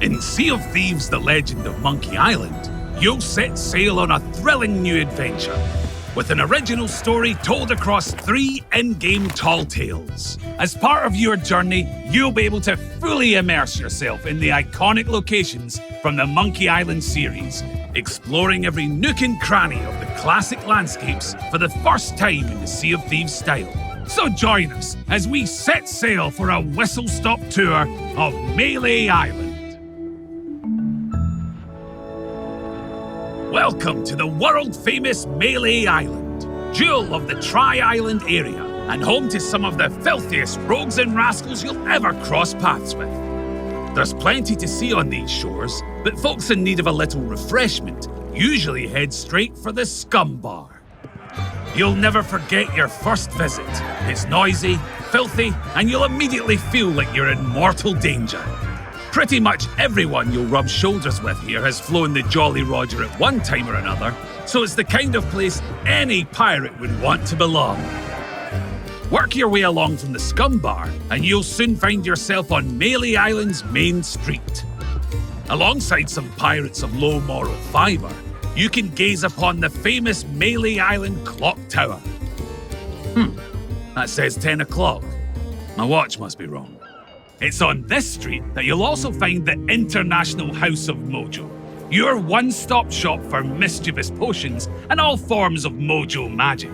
In Sea of Thieves, The Legend of Monkey Island, you'll set sail on a thrilling new adventure with an original story told across 3 in-game tall tales. As part of your journey, you'll be able to fully immerse yourself in the iconic locations from the Monkey Island series, exploring every nook and cranny of the classic landscapes for the first time in the Sea of Thieves style. So join us as we set sail for a whistle-stop tour of Mêlée Island. Welcome to the world-famous Mêlée Island, jewel of the Tri-Island area, and home to some of the filthiest rogues and rascals you'll ever cross paths with. There's plenty to see on these shores, but folks in need of a little refreshment usually head straight for the Scumm Bar. You'll never forget your first visit. It's noisy, filthy, and you'll immediately feel like you're in mortal danger. Pretty much everyone you'll rub shoulders with here has flown the Jolly Roger at one time or another, so it's the kind of place any pirate would want to belong. Work your way along from the Scumm Bar, and you'll soon find yourself on Mêlée Island's main street. Alongside some pirates of low moral fibre, you can gaze upon the famous Mêlée Island clock tower. That says 10 o'clock. My watch must be wrong. It's on this street that you'll also find the International House of Mojo, your one-stop shop for mischievous potions and all forms of mojo magic.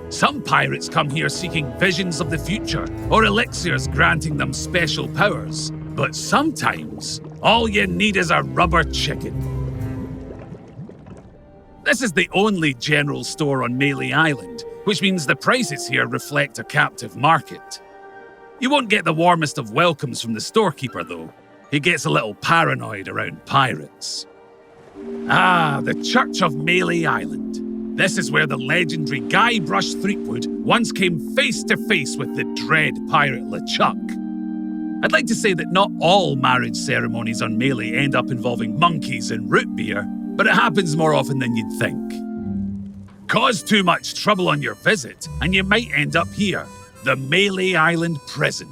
Some pirates come here seeking visions of the future or elixirs granting them special powers, but sometimes all you need is a rubber chicken. This is the only general store on Mêlée Island, which means the prices here reflect a captive market. You won't get the warmest of welcomes from the storekeeper, though. He gets a little paranoid around pirates. The Church of Mêlée Island. This is where the legendary Guybrush Threepwood once came face to face with the dread pirate LeChuck. I'd like to say that not all marriage ceremonies on Mêlée end up involving monkeys and root beer, but it happens more often than you'd think. Cause too much trouble on your visit, and you might end up here. The Mêlée Island Prison.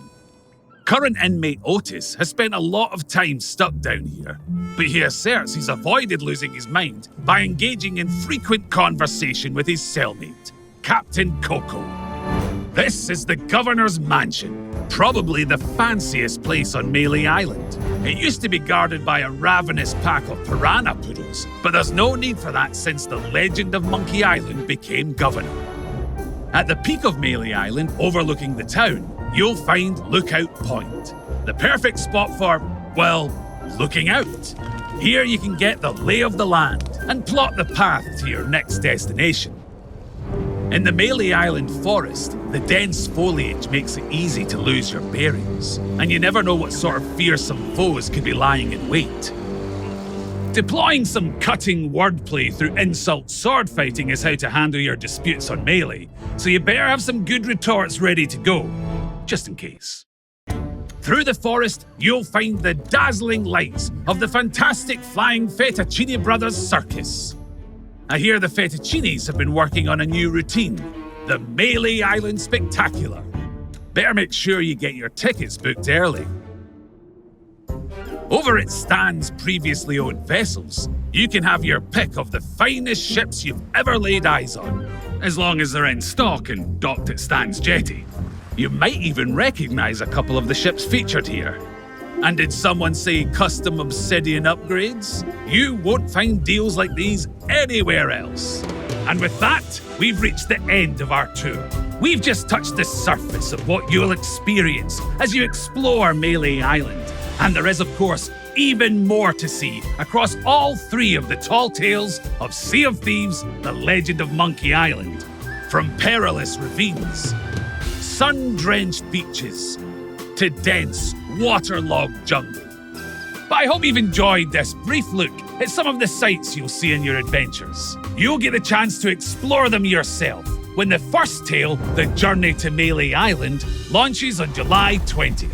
Current inmate Otis has spent a lot of time stuck down here, but he asserts he's avoided losing his mind by engaging in frequent conversation with his cellmate, Captain Coco. This is the Governor's Mansion, probably the fanciest place on Mêlée Island. It used to be guarded by a ravenous pack of piranha poodles, but there's no need for that since the Legend of Monkey Island became governor. At the peak of Mêlée Island, overlooking the town, you'll find Lookout Point, the perfect spot for, well, looking out. Here you can get the lay of the land and plot the path to your next destination. In the Mêlée Island forest, the dense foliage makes it easy to lose your bearings, and you never know what sort of fearsome foes could be lying in wait. Deploying some cutting wordplay through insult sword fighting is how to handle your disputes on Mêlée, so you better have some good retorts ready to go, just in case. Through the forest, you'll find the dazzling lights of the fantastic flying Fettuccine Brothers Circus. I hear the Fettuccines have been working on a new routine, the Mêlée Island Spectacular. Better make sure you get your tickets booked early. Over at Stan's previously owned vessels, you can have your pick of the finest ships you've ever laid eyes on, as long as they're in stock and docked at Stan's jetty. You might even recognise a couple of the ships featured here. And did someone say custom obsidian upgrades? You won't find deals like these anywhere else. And with that, we've reached the end of our tour. We've just touched the surface of what you'll experience as you explore Mêlée Island. And there is, of course, even more to see across all 3 of the tall tales of Sea of Thieves, The Legend of Monkey Island. From perilous ravines, sun-drenched beaches, to dense, waterlogged jungle. But I hope you've enjoyed this brief look at some of the sights you'll see in your adventures. You'll get the chance to explore them yourself when the first tale, The Journey to Mêlée Island, launches on July 20th.